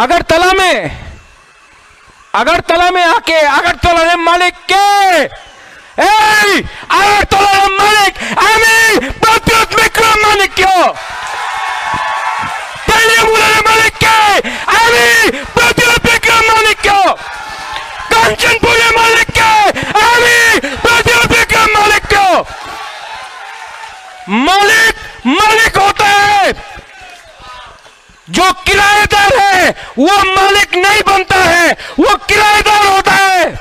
अगरतला में आके अगरतला मालिक के अगरतला मालिक प्रतिरोध विक्रम मालिक क्यों मालिक के प्रतिरोध विक्रम मालिक क्यों कंचनपुर मालिक के प्रतिरोध विक्रम मालिक क्यों मालिक होता है जो किराएदार है वो मालिक नहीं बनता है, वो किराएदार होता है।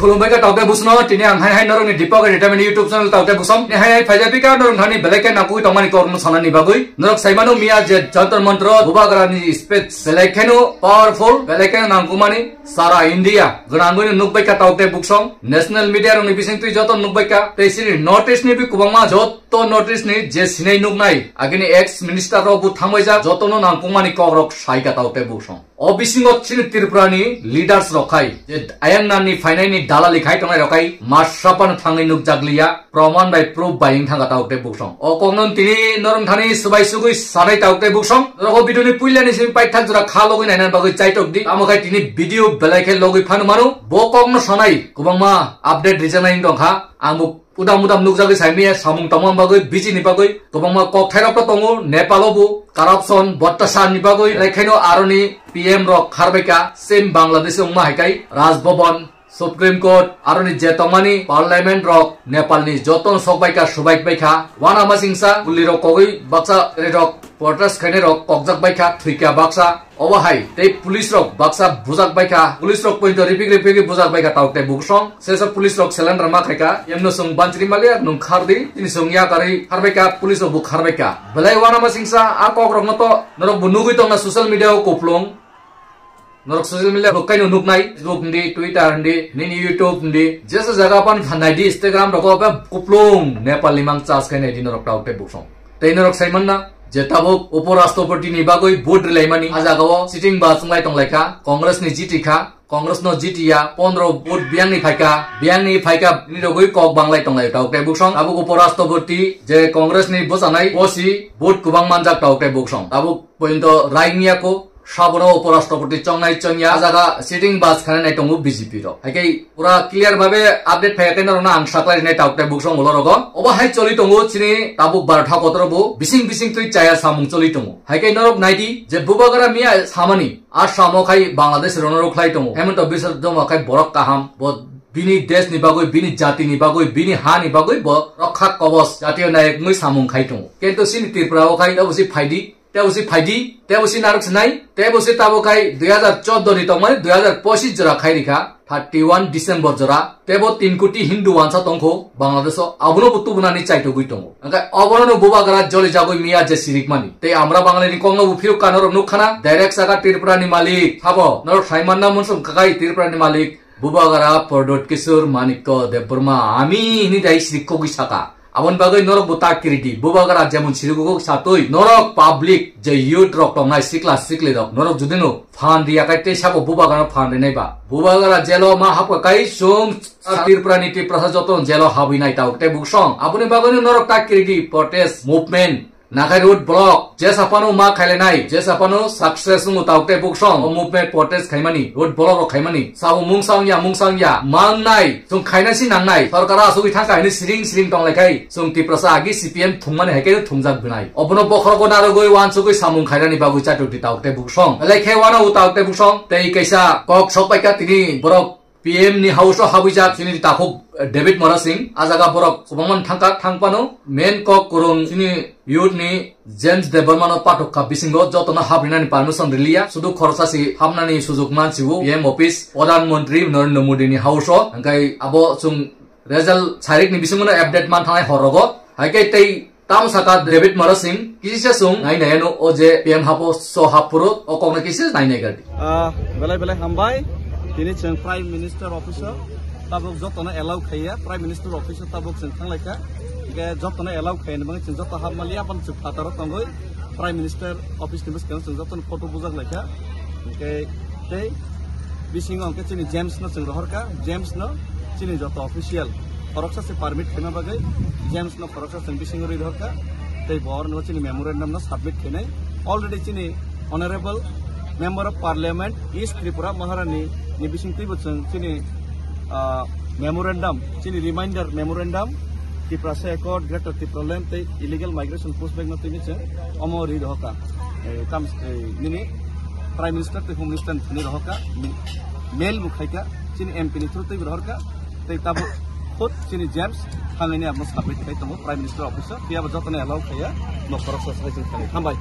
खुलुमबाय का तावते बुसनो तिने आं हाय नरंनि दीपक रिटायरमेंट यूट्यूब चैनल तावते बुसम ने हाय फाइजाबि का नरं थानि बेलेके नाकुइ तमानि करनु सानानि बागुइ नरक साइमानो मिया जे जंतर मंत्र बुबागरानि स्पेस बेलेकेनो पावरफुल बेलेके नांगुमानि सारा इंडिया गनांगुनि नुकबाय का तावते बुसम नेशनल मीडिया रंनि बिसिंगतुइ जतो नुकबाय का तेसिनि नोटिस नि बि कुबांमा जतो नोटिस नि जे सिनै नुकनाय आगिनि एक्स मिनिस्टर रबु थांबायजा जतोनो नांगुमानि कग्रक साइका तावते बुसम अबिसिंगत सिनि त्रिपुरानि लीडर्स रखाय जे आयांनानि फाइनायनि दाला लिखाय तंगाय रखाय मासापान थांगै नुक जागलिया प्रमाण बाय प्रूफ बायिं थांगा तावते बुसम अ कोंगन तिनि नरं थानि सुबाय सुगुइ सानै तावते बुसम रगो भिडियोनि पुइलानि सिम पाइथाक जरा खा लगै नायनान बागै चाइटक दि आमखाय तिनि भिडियो बेलायखे लगै फानु मानु बो कोंगन सनाय गोबांमा अपडेट रिजानाय दंखा आंबो उदाम उदाम नुकजागै साइमिया सामुं तमाम बागै बिजिनि बागै गोबांमा ककथायराप तंगो नेपालबो करप्शन बत्तासारनि बागै रेखायनो आरनि पीएम रक खारबायका सेम बांलादेश उमा हायकाय राजभवन सुप्रीम कोर्ट आरनि जेतमानि पार्लियामेंट रक नेपालनि जतन सकबायका सुबायबायका वाना मासिंसा गुल्ली रक कगै बाक्सा रक पोर्ट्रेस खैने रक ककजाक बायका थुइका बाक्सा अबाहाय ते पुलिस रक बाक्सा बुजाक बायका पुलिस रक पॉइंट रिपिक बुजाक बायका तावते बुकसं सेसा पुलिस रक सिलेंडर मा खायका यमनो सं बांचरि माले नुं खारदि तिनि संया करै खारबायका पुलिस रक खारबायका बलाय वाना मासिंसा आ कक रक नतो नरक बुनुगै तंना सोशल मीडिया कोप्लंग नरक सोशल मीडिया बकाइनो नुकनाय फेसबुक नि ट्विटर नि नि यूट्यूब नि जेसा जगह पन फानाय दि इंस्टाग्राम रक बा कोप्लंग नेपालनि मांग चास खायनाय दि नरक तावते बुकसं तै नरक साइमनना जेताबो उपराष्ट्रपति नि बागै बोर्ड रिलायमानि आजागाव सिटिंग बा संलाय तंलायखा कांग्रेस नि जिटिखा कांग्रेस नो जिटिया 15 वोट बियांगनि फायका नि रगै कक बांलाय तंलाय तावते बुकसं आबो उपराष्ट्रपति जे कांग्रेस नि बसानाय ओसी वोट कुबां मानजाक तावते बुकसं आबो पॉइंट राइनियाको साबनो उपराष्ट्रपति चंगनाय चंगिया आजागा सिटिंग बास खानाय तंगु बीजेपी रो हायकै पुरा क्लियर भाबे अपडेट फायकै नरना आं साक्लायनाय तावते बुकसं बोलो रगो अबाहाय चलि तंगु चिनि ताबुक बारथा कतरबो बिसिं तुइ चाया सामुं चलि तंगु हायकै नरक नायदि जे बुबागरा मिया सामानि आ सामखाय बांलादेश रनरखलाय तंगु हेमंत बिसर जमाखाय बरक काहाम बिनि देश नि बागै बिनि जाति नि बागै बिनि हा नि बागै रक्षा कवच जातीय नायक मै सामुं खाय तंगु केन्तो सिनि त्रिपुराव खाय तबसि फाइदी तेबुसी नारक सिनाय तेबुसी ताबोखाय 2014 नि तंगमाय 2025 जरा खायरिखा 31 डिसेम्बर जरा तेबो 3 कोटी हिन्दू वानसा तंखो बांग्लादेश अबनो बुतु बनानि चाइतो गय तंगो अंका अबनो बुबागरा जलि जागय मिया जे सिरिकमानि ते आमरा बांग्लानि कंगनो बुफिउ कानर नुखाना डाइरेक्ट सागा त्रिपुरानि मालिक थाबो नर साइमानना मनसम काकाय त्रिपुरानि मालिक बुबागरा परदोट किशोर मानिक देबबर्मा आमी नि दाइ सिरिकको गिसाका आबन बागै नरक बुता किरिदि बुबागरा जेमन सिरिगुगो सातुइ नरक पब्लिक जे यूथ रक तंनाय सिक्ले रक नरक जुदिनो फान दिया काइते साबो बुबागरा फान देनायबा बुबागरा जेलो मा हापकाय सुम त्रिपुरानि प्रसा जतन जेलो हाबिनाय तावते बुकसं आबनि बागै नरक ता किरिदि प्रोटेस्ट मुभमेंट नाखाय रोड ब्लॉक जेसापानो मा खायलेनाय जेसापानो सक्सेस मु तावते बुकसं मुभमेंट प्रोटेस्ट खायमानि रोड ब्लॉक खायमानि साबो मुंसांया मांगनाय जों खायनासि नांनाय सरकारा असुगि थाखायनो सिरिं तंलायखाय जों तिप्रसा आगि सीपीएम थुंमाने हायके थुंजाक बिनाय अबनो बखरगो नारगय वानसुगै सामुं खायनानि बागु चाटुति तावते बुकसं लेखे वाना उ तावते बुकसं तै कैसा कक सपायका तिनि बरक पीएम नि हाउस हाबुजा सिनि ताखो डेविड मरा सिंह आजागा बरक सुबमन थांपानो मेन कक कुरुं सिनि यूथ नि जेम्स देबरमानो पाटका बिसिंगो जतन हाबरिनानि परमिशन रिलिया सुदु खरसासि हाबनानि सुजुग मानसिबो पीएम ऑफिस प्रधानमंत्री नरेंद्र मोदी नि हाउस अंगाय आबो जों रिजल्ट सारिक नि बिसिंगनो अपडेट मान थानाय हरगो हायके तै ताम साका डेविड मरा सिंह किसिसे सुं नायनायनो ओजे पीएम हाबो सो हापुरो अकंना किसे नायनाय गादि बेलाय हामबाय दिनै जों प्राइम मिनिस्टार अफिसाव ताबुक जतन एलाउ खाया प्राइम मिनिस्टार अफिसाव ताबुक जों थांलायखा के जतन एलाउ खायनो बाङै जों जत हाबमालि आपन जों फातार तंगै प्राइम मिनिस्टार अफिस नि बसखौ जों जतन फटो बुजाक लायखा के ते बिसिंग अंके चिनि जेम्स न जों रहरका जेम्स न चिनि जत ऑफिशियल खरकसा से परमिट खेना बागै जेम्स नो खरकसा संबिसिंग रि धरका तै बर नो चिनि मेमोरेंडम नो सबमिट खेनाय ऑलरेडी चिनि honourable member of parliament east Tripura महारानी नि बिसिंगति बचन चिनि मेमोरेंडम चिनि रिमाइंडर मेमोरेंडम त्रिपुरा से एकॉर्ड ग्रेटर त्रिपुरालैंड तै इलीगल माइग्रेशन पोस्ट बैग नो तिनि च अमो रि धरका काम निनि प्राइम मिनिस्टर तै होम मिनिस्टर नि रहका मेल मुखाइका चिनि एमपी नि थ्रु तै रहका तै ताबो खुद चिनि जेम्स थांनायनि आपनो सबमिट खाइ तमो प्राइम मिनिस्टर ऑफिस पियाबो जतने अलाउ खाया न खरकसा साइजन खाइ हामबाय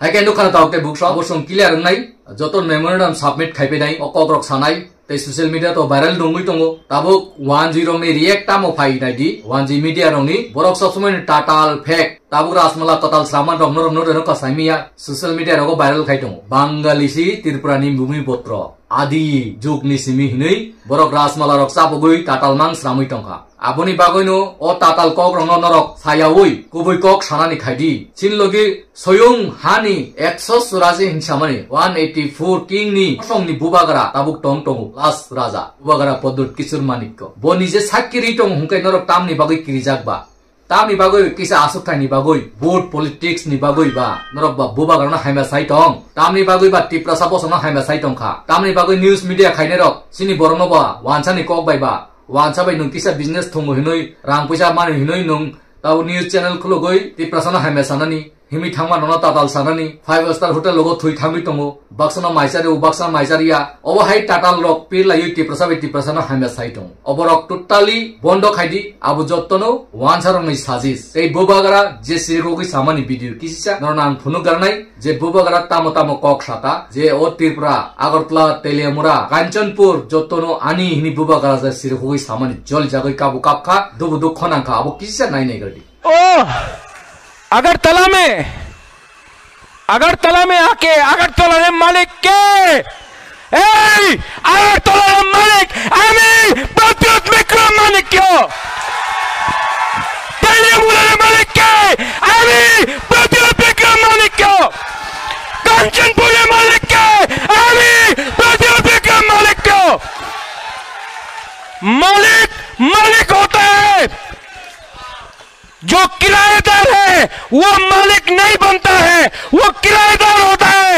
हाइके नुखाना तावते बुकसा बसं क्लियर नङै जतन मेमोरेंडम सबमिट खाइबेनाय अकग्रक सानाय तै सोशल मीडिया तो वायरल दंगै दंगो ताबो 10 नि रिएक्ट तामो फाइनायदि 10 मीडिया रंनि बरक सब समय टाटाल फेक ताबु रासमला कताल सामान रंनो रंनो रनो कसाइमिया सोशल मीडिया रगो वायरल खाइ दंगो बांगालिसि त्रिपुरानि भूमिपुत्र आदि जुगनि सिमि हिनै बरक रासमला रक साबगै टाटाल मां स्रामै टंका आबनि बागैनो अ टाटाल कक रंनो नरक सायावै कुबै कक सानानि खाइदि चिनलगि सयं हानि 184 हिंसामानि 184 किंनि संनि बुबागरा ताबुक टं टं लास राजा बुबागरा पद्दुत किशोर मानिक्य बनि जे साकिरि टं हुंकै नरक तामनि बागै किरिजाकबा तामनि बागै किसा आसुकथाइनि बागै बोर्ड पॉलिटिक्स नि बागै बा नरक बा बुबागरना हाइमा साइटं तामनि बागै बा टिप्रासा बसना हाइमा साइटंखा तामनि बागै न्यूज मीडिया खाइने रक सिनि बरनबा वानसानि कक बायबा वानसा बाय नं किसा बिजनेस थंगो हिनै रां पैसा मानि हिनै नं ताव न्यूज चैनल खुलगै टिप्रासाना हाइमा सानानि हिमि थांमा नना टाटाल सानानि 5 स्टार होटल लोगो थुइ थांगै दंगो बाक्सना माइसारि बाक्सना माइसारिया अबहाय टाटाल रक पिलायै टिप्रासाना हाइमा साइटं अबरक टोटाली बन्द खाइदि आबु जत्तनो वानसारंनि साजिस ए बुबागरा जे सिरगोगै सामानि भिडियो किसिसा नरनां फुनु गरनाय जे बुबागरा तामो तामो कक साता जे ओ त्रिपुरा आगरतला तेलियामुरा कांचनपुर जत्तनो आनि हिनि बुबागरा जे सिरगोगै सामानि जल जागै काबु कापखा दुबु दुखनांखा आबु किसिसा नायनाय गरदि ओ अगरतला में आके अगरतला ने मालिक के अगरतला ने मालिक आमी प्रत्युत विक्रम मालिक क्यों तेलियामुरा ने मालिक के आमी प्रत्युत विक्रम मालिक क्यों कांचनपुर ने मालिक के आमी प्रत्युत विक्रम मालिक क्यों मालिक होता है जो किराएदार है वो मालिक नहीं बनता है वो किराएदार होता है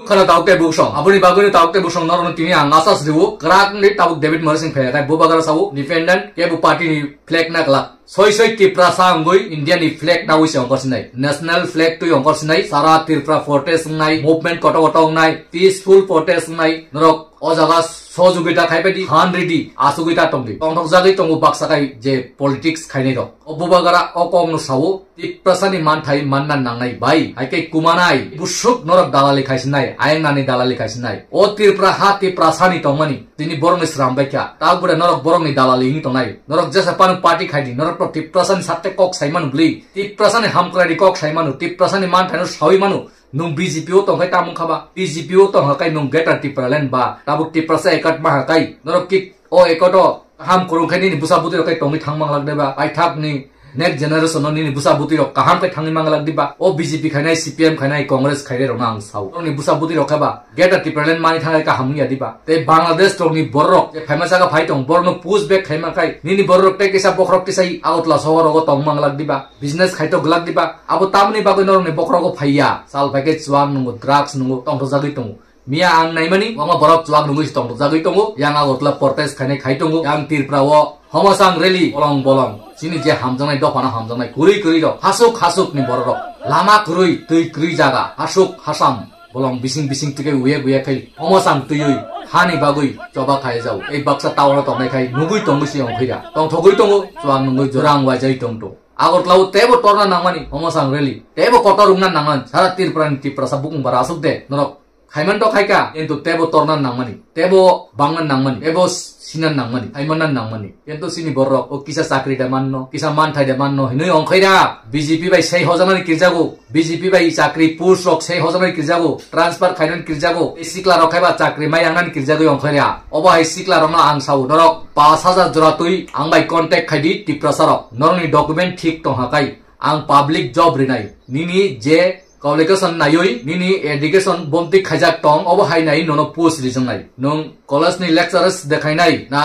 खरा तावके बुसं आबनि बागैनो तावके बुसं नरनो तिनि आं आसास दिउ क्राकनि तावक डेविड मरिसिं फेयाखाय बुबागरा सावु डिफेंडेंट केबु पार्टी नि फ्लैग नाकला सय त्रिपुरा सांगै इंडिया नि फ्लैग नावै अंकरसिनाय नेशनल फ्लैग तु अंकरसिनाय सारा त्रिपुरा प्रोटेस्ट नाय मूवमेंट कट नाय पीसफुल प्रोटेस्ट नाय नरक ओ जगा सहजुगिता खाइबायदि हान रेडी आसुगिता तंगि तंथक जागै तंगु बाक्साखाय जे पॉलिटिक्स खाइनाय दं बुबागरा अकमनो सावु त्रिपुरासानि मानथाय मानना नांनाय बाय हाइके कुमानाय बुसुक नरक दालालि खाइसिनाय आयंनानि दालालि खाइसिनाय ओ त्रिपुरा हा त्रिपुरासानि तंमानि दिनि बरंनि स्रामबायखा तागुरे नरक बरंनि दालालि नि तंनाय नरक जेसा पान पार्टी खाइदि नरक त्रिपुरासानि साथे कक साइमान ब्लि त्रिपुरासानि हामक्रादि कक साइमानु त्रिपुरासानि मानथायनो सावै मानु नुं बीजेपीओ तो है तामुं खाबा बीजेपीओ तो हकाय नुं गेटर त्रिपुरालैंड बा ताबु त्रिपुरासा एकट मा हकाय नरक किक ओ एकटो हाम खुरुंखायनि बुसा बुति रकाय तंगि थांमां लागदेबा आइथाकनि नेक्स्ट जनरेशन नि बुसा बुति रक काहाम पे थांगि मांग लागदिबा ओ बीजेपी खायनाय सीपीएम खायनाय कांग्रेस खायरे रना आं साव नि बुसा बुति रखाबा गेटर त्रिपुरालैंड मानि थांगाय का हामनि आदिबा ते बांग्लादेश तंगनि बररक जे फेमासागा फाइटं बरनो पुश बैक खायमाखाय निनि बररक ते केसा बखरक तिसाइ आउटला सहरगो तंगमां लागदिबा बिजनेस खायतो गलागदिबा आबो तामनि बागै नरनि बखरगो फाइया साल पैकेज स्वांग नुगो ड्रग्स नुगो तंगो जागै तंगो मिया आं नायमानि वामा बरक स्वांग नुगो तंगो जागै तंगो यां आगरतला प्रोटेस्ट खायनाय खायतंगो यां त्रिपुराओ हमसां रेली बोलं सिनि जे हामजानाय दफाना हामजानाय कुरै द हासुक नि बररक लामा कुरै दै कुरै जागा हासुक हासाम बोलं बिसिं तिके उये खै हमसां तुयै हानि बागै जबा खाय जाउ ए बाक्सा टावर तंनाय खाय नुगै तंगसि अंखैरा तंग थगै तंगो स्वांग नुगै जोरां वाजै तंगतो आगरतलाव तेबो टरना नांमानि हमसां रेली तेबो कटरुंना नांमान सारा त्रिपुरानि त्रिपुरासा बुकुं बारा आसुक दे नरक खायमान तो खायका किन्तु तेबो टरना नांमानि तेबो बांगन नांमानि तेबो सिनान नांमानि आइमानन नांमानि किन्तु सिनि बररक ओ किसा चाकरि दामाननो किसा मानथाय दामाननो हिनै अंखैरा बीजेपी बाय 6000 नि किरजागो बीजेपी बाय चाकरि पुश रक 6000 नि किरजागो ट्रांसफर खायनान किरजागो ए सिक्ला रखायबा चाकरि माय आंनान किरजागो अंखैरा अबाय सिक्ला रंगा आं साउ नरक 5000 जरा तुई आं बाय कांटेक्ट खायदि त्रिपुरासारक नरनि डकुमेन्ट ठीक तो हाकाय आं public job रिनाय निनि J qualification nayoi nini education bomti khajak tong obo hai nai nono post rijang nai nong college ni lecturers dekhai nai na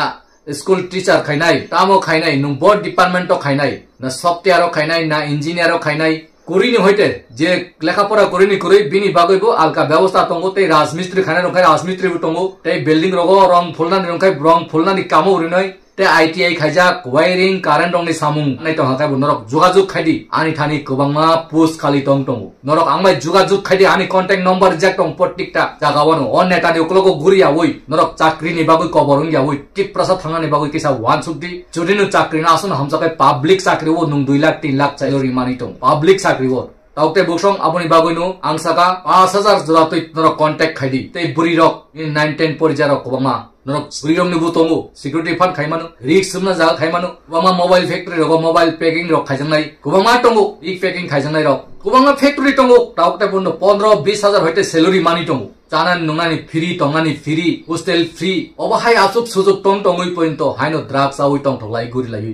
school teacher khai nai tamo khai nai nong board department to khai nai na software khai nai na engineer khai nai kurini hoite je lekhapora kurini kuroi bini bagoibo alka byabostha tongo te rajmistri khana rongkai rajmistri bu tongo te building rogo rong phulnani rongkai rong phulnani kamo urinoi te ITI khaijak wiring current rongni samung nai to hakai bu norok jogajog khaidi ani thani kobangma post khali tong tongo norok angbai jogajog khaidi ani contact number jak tong protikta jagawano on neta ni uklogo guria oi norok chakri ni bagoi koborong ya oi tip prasad thangani bagoi kisa wan sukdi jodinu chakri na asun hamsakai public chakri wo nung 2 lakh 3 lakh chailori mani tong public chakri wo taukte buksong aboni bagoinu angsaka 5000 jora toi norok contact khaidi te buri rok 9 10 porijaro kobangma norok burirong ni butongo security fund khaimanu risk sumna jaga khaimanu wama mobile factory rogo mobile packing rok khaijangnai kubangma tongo rig packing khaijangnai rok kubangma factory tongo taukte bunno 15 20000 hoite salary mani tongo chanan nungani free tongani free hostel free obahai asuk sujok tong tongoi pointo haino drugs awi tong tholai guri lai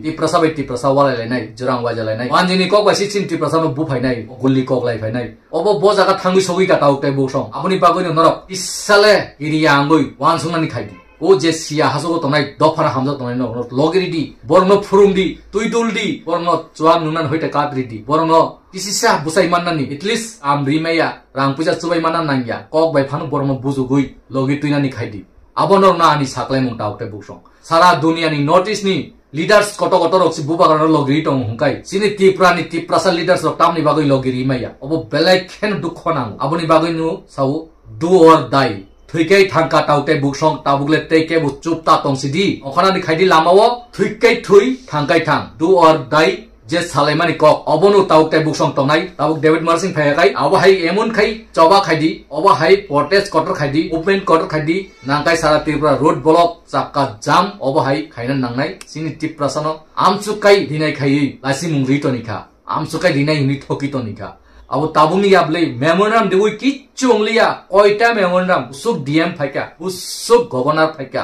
ti prasa wala lainai jorang waja lainai wanjini kok ba 16 ti prasa no bu phainai gulli kok lai phainai obo bo jaga thangui sogi ka taukte buksong aboni bagoi norok isale iriya angoi wan sungani khaidi o je sia hasogo tonai dofara hamja tonai no logiri di borno furumdi tuidul di borno chuan nunan hoite kadri di borno kisisa busai manani at least am rimaya rang puja chubai manan nangya kok bai phanu borno buzugui logi tuinani khaidi abonor na ani saklai mung taukte buksong sara dunia ni notice ni leaders koto roksi bubagar logiri tong hungkai sini tiprasa leaders rok tamni bagoi logiri maya obo belai khen dukhonang aboni bagoi nu sau do or die thuikai thangka taute buksong tabukle teke bu chupta tongsidi okhana ni khaidi lamao thuikai thui thangkai thang do or die je salaimani kok obonu taukte buksong tongnai tabuk David Marsing phaikai abahai emon khai choba khaidi obahai portage quarter khaidi open quarter khaidi nangkai sara Tripura road block chakka jam obahai khaina nangnai sini tiprasano amchukai dinai khai lasi mungri tonika amchukai dinai hini thoki tonika abo tabuni yable memorandum deui kichunglia koita memorandum usuk DM phaika usuk governor phaika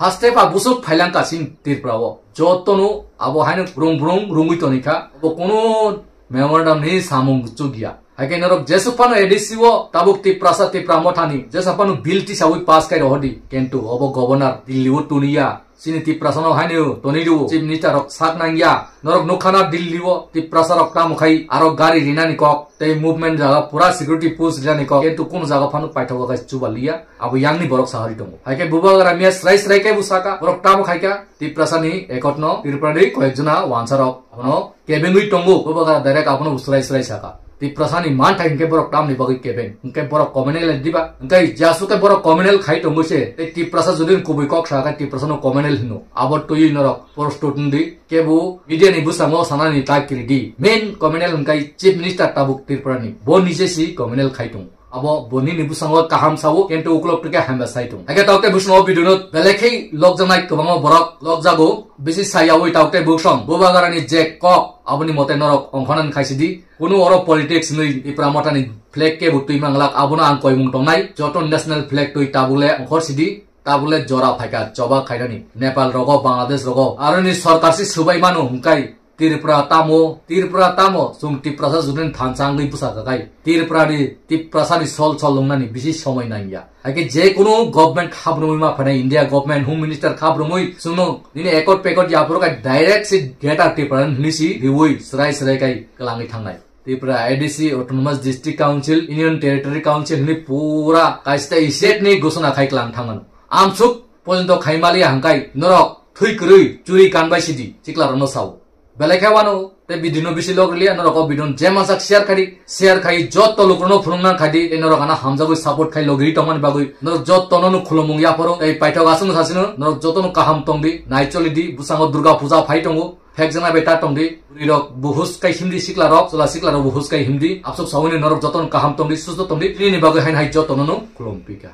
hastepa busuk phailangka sin Tripura jotonu abo haino brung rungui tonika abo kono memorandum ni samung chugia haike norok jesupano edisiwo tabuk Tripura mothani jesapano bill ti sawi pass kai rohdi kentu abo governor Dilliwo tunia sini Tripura no haino toniru chief minister rok saknangya norok nukhana Dilliwo Tripura rok tamukhai aro gari rinani kok te movement jaga pura security post rinani kok kentu kono jaga phanu paithoga ga chubalia abo yangni borok sahari tongo haike bubagra mias rai kai busaka borok tamukhai ka Tripura ni ekotno Tripura ni koyekjona wansarok abono kebengui tongo bubagra direct abono usrai saka Tripura ni man thai ke borok tamni bagai keben ke borok communal diba ngai jasu ke borok communal khai tongo se te Tripura jodin kubui kok saka Tripura no communal hino abot toyi norok porostotndi kebu media ni busango sanani takiri di main communal ngai chief minister tabuk Tripura ni bo nije si communal khai tong abo boni ni busango kaham sabu kento uklok tike hamba saitung age taukte busno bidunot belekhei lokjanai kobang borok lokjago bisi sayawoi taukte busong bobagarani je kok aboni mote norok ongkhanan khaisidi kuno oro politics nui Tripura motani flag ke butui manglak abona ang koimung tongnai joton national flag tui tabule ongkhor sidi tabule jora phaika choba khairani Nepal rogo Bangladesh rogo aroni sarkar si subai manu hungkai Tripura tamo sung Tripura judin thansang ni pusaka kai Tripura ni sol longnani bisi somoi nangya ake je kono government khabrumui ma phane India government home minister khabrumui sungno nini ekot pekot yapur kai direct si geta Tripura nisi riwoi srai kai kalangi thangnai Tripura ADC Autonomous District Council Union Territory Council ni pura kaista state ni gosona khai klang thangan amsuk pojonto khaimali hangkai norok thui kurui churi kanbai sidi chiklarano sau belekewano te bidino bisi loglia norok bidon jemasak share khai jot to lokrono phurungna khadi norok ana hamjagoi support khai logri tongman bagoi norok jot tonono khulomung ya poro ei paithok asunu sasino norok jotono kaham tongdi naicoli di busango Durga Puja phai tongo phekjana beta tongdi rirok buhus kai himdi siklarok sola siklarok buhus kai himdi apsok sawini norok jotono kaham tongdi susto tongdi ni bagoi hain hai jot tonono khulom pika